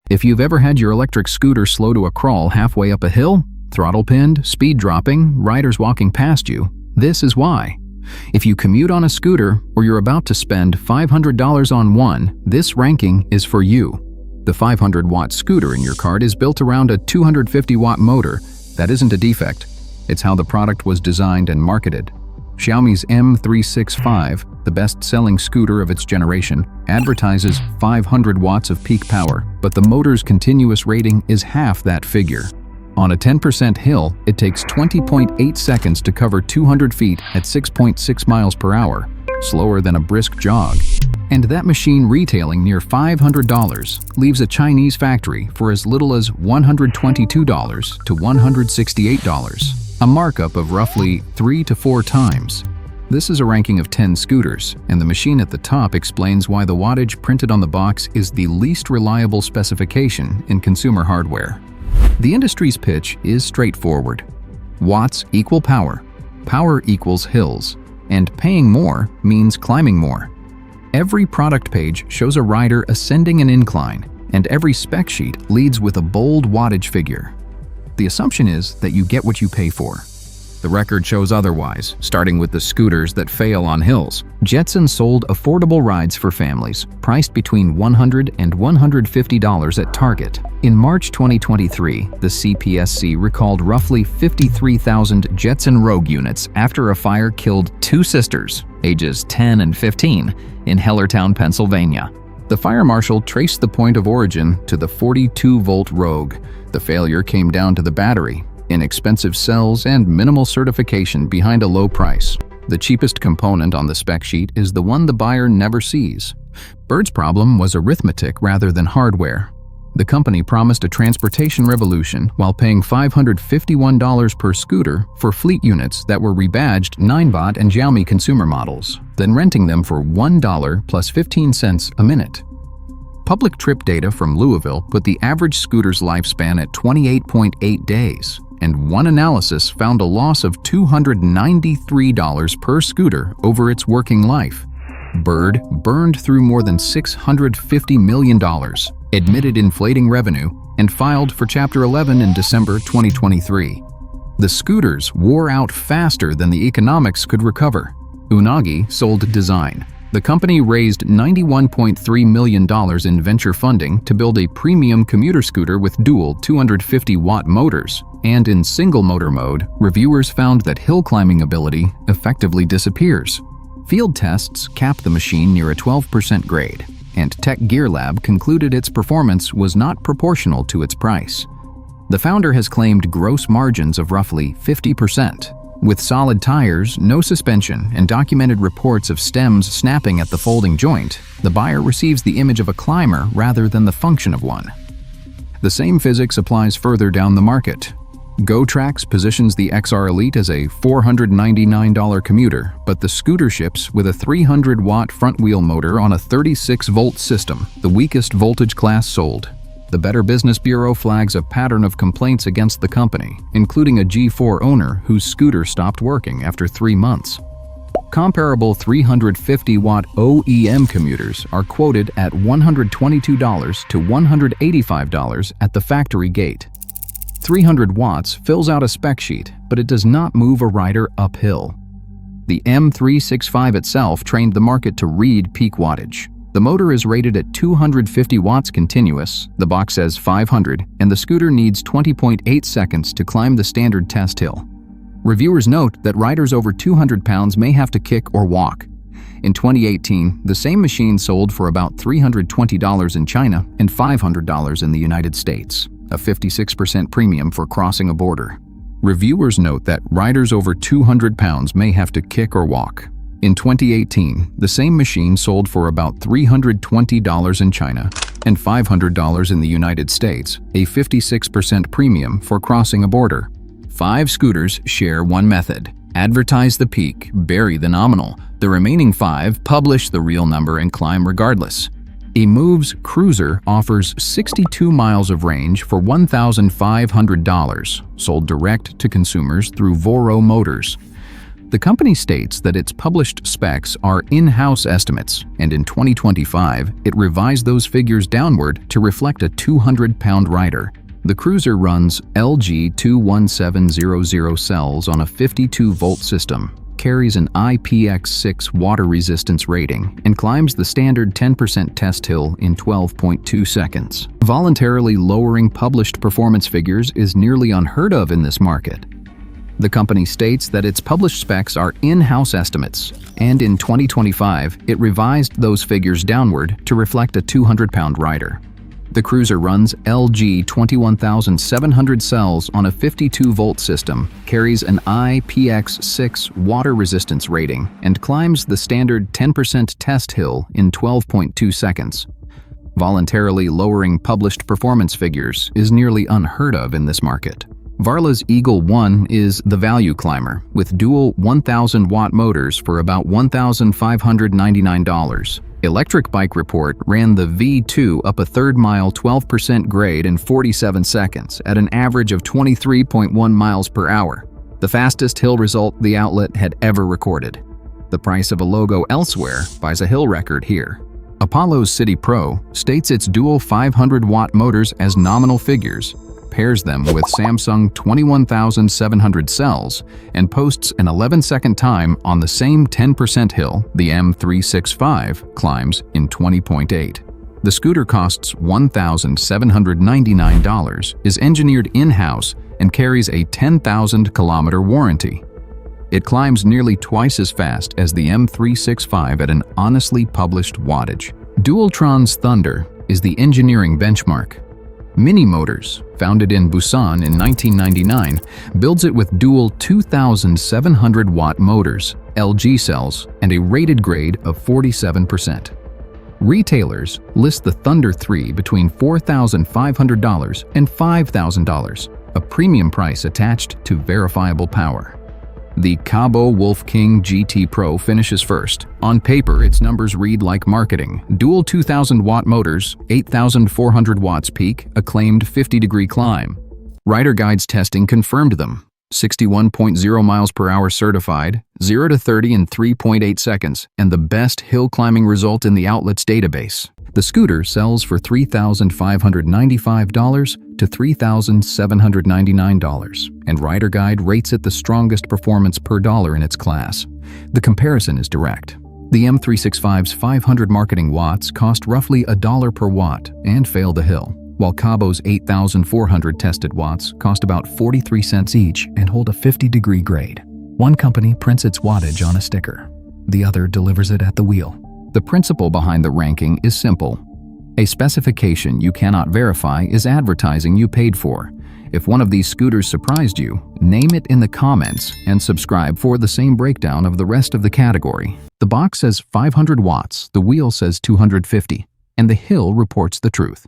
If you've ever had your electric scooter slow to a crawl halfway up a hill, throttle pinned, speed dropping, riders walking past you, this is why. If you commute on a scooter or you're about to spend $500 on one, this ranking is for you. The 500-watt scooter in your cart is built around a 250-watt motor. That isn't a defect. It's how the product was designed and marketed. Xiaomi's M365, the best-selling scooter of its generation, advertises 500 watts of peak power, but the motor's continuous rating is half that figure. On a 10% hill, it takes 20.8 seconds to cover 200 feet at 6.6 miles per hour, slower than a brisk jog. And that machine retailing near $500 leaves a Chinese factory for as little as $122 to $168, a markup of roughly 3 to 4 times. This is a ranking of 10 scooters, and the machine at the top explains why the wattage printed on the box is the least reliable specification in consumer hardware. The industry's pitch is straightforward. Watts equal power, power equals hills, and paying more means climbing more. Every product page shows a rider ascending an incline, and every spec sheet leads with a bold wattage figure. The assumption is that you get what you pay for. The record shows otherwise, starting with the scooters that fail on hills. Jetson sold affordable rides for families, priced between $100 and $150 at Target. In March 2023, the CPSC recalled roughly 53,000 Jetson Rogue units after a fire killed 2 sisters, ages 10 and 15, in Hellertown, Pennsylvania. The fire marshal traced the point of origin to the 42-volt Rogue. The failure came down to the battery, inexpensive cells, and minimal certification behind a low price. The cheapest component on the spec sheet is the one the buyer never sees. Bird's problem was arithmetic rather than hardware. The company promised a transportation revolution while paying $551 per scooter for fleet units that were rebadged 9-bot and Xiaomi consumer models, then renting them for $1 plus 15 cents a minute. Public trip data from Louisville put the average scooter's lifespan at 28.8 days, and one analysis found a loss of $293 per scooter over its working life. Bird burned through more than $650 million, admitted inflating revenue, and filed for Chapter 11 in December 2023. The scooters wore out faster than the economics could recover. Unagi sold design. The company raised $91.3 million in venture funding to build a premium commuter scooter with dual 250-watt motors, and in single motor mode, reviewers found that hill climbing ability effectively disappears. Field tests capped the machine near a 12% grade, and Tech Gear Lab concluded its performance was not proportional to its price. The founder has claimed gross margins of roughly 50%. With solid tires, no suspension, and documented reports of stems snapping at the folding joint, the buyer receives the image of a climber rather than the function of one. The same physics applies further down the market. GoTrax positions the XR Elite as a $499 commuter, but the scooter ships with a 300-watt front-wheel motor on a 36-volt system, the weakest voltage class sold. The Better Business Bureau flags a pattern of complaints against the company, including a G4 owner whose scooter stopped working after 3 months. Comparable 350-watt OEM commuters are quoted at $122 to $185 at the factory gate. 300 watts fills out a spec sheet, but it does not move a rider uphill. The M365 itself trained the market to read peak wattage. The motor is rated at 250 watts continuous, the box says 500, and the scooter needs 20.8 seconds to climb the standard test hill. Reviewers note that riders over 200 pounds may have to kick or walk. In 2018, the same machine sold for about $320 in China and $500 in the United States, a 56% premium for crossing a border. Reviewers note that riders over 200 pounds may have to kick or walk. In 2018, the same machine sold for about $320 in China and $500 in the United States, a 56% premium for crossing a border. 5 scooters share one method: advertise the peak, bury the nominal. The remaining 5 publish the real number and climb regardless. EMOVE Cruiser offers 62 miles of range for $1,500, sold direct to consumers through Voro Motors. The company states that its published specs are in-house estimates, and in 2025, it revised those figures downward to reflect a 200-pound rider. The Cruiser runs LG 21700 cells on a 52-volt system, carries an IPX6 water resistance rating, and climbs the standard 10% test hill in 12.2 seconds. Voluntarily lowering published performance figures is nearly unheard of in this market. The company states that its published specs are in-house estimates, and in 2025, it revised those figures downward to reflect a 200-pound rider. The Cruiser runs LG 21700 cells on a 52-volt system, carries an IPX6 water resistance rating, and climbs the standard 10% test hill in 12.2 seconds. Voluntarily lowering published performance figures is nearly unheard of in this market. Varla's Eagle One is the value climber, with dual 1,000-watt motors for about $1,599. Electric Bike Report ran the V2 up a third-mile 12% grade in 47 seconds at an average of 23.1 miles per hour, the fastest hill result the outlet had ever recorded. The price of a logo elsewhere buys a hill record here. Apollo's City Pro states its dual 500-watt motors as nominal figures, pairs them with Samsung 21,700 cells, and posts an 11-second time on the same 10% hill the M365 climbs in 20.8. The scooter costs $1,799, is engineered in-house, and carries a 10,000-kilometer warranty. It climbs nearly twice as fast as the M365 at an honestly published wattage. Dualtron's Thunder is the engineering benchmark. Mini Motors, founded in Busan in 1999, builds it with dual 2,700-watt motors, LG cells, and a rated grade of 47%. Retailers list the Thunder 3 between $4,500 and $5,000, a premium price attached to verifiable power. The Kaabo Wolf King GT Pro finishes first. On paper, its numbers read like marketing. Dual 2,000-watt motors, 8,400 watts peak, acclaimed 50-degree climb. Rider Guides testing confirmed them. 61.0 miles per hour certified, 0 to 30 in 3.8 seconds, and the best hill climbing result in the outlet's database. The scooter sells for $3,595 to $3,799, and Rider Guide rates it the strongest performance per dollar in its class. The comparison is direct. The M365's 500 marketing watts cost roughly $1 per watt and fail the hill, while Kaabo's 8,400 tested watts cost about 43 cents each and hold a 50-degree grade. One company prints its wattage on a sticker. The other delivers it at the wheel. The principle behind the ranking is simple. A specification you cannot verify is advertising you paid for. If one of these scooters surprised you, name it in the comments and subscribe for the same breakdown of the rest of the category. The box says 500 watts, the wheel says 250, and the hill reports the truth.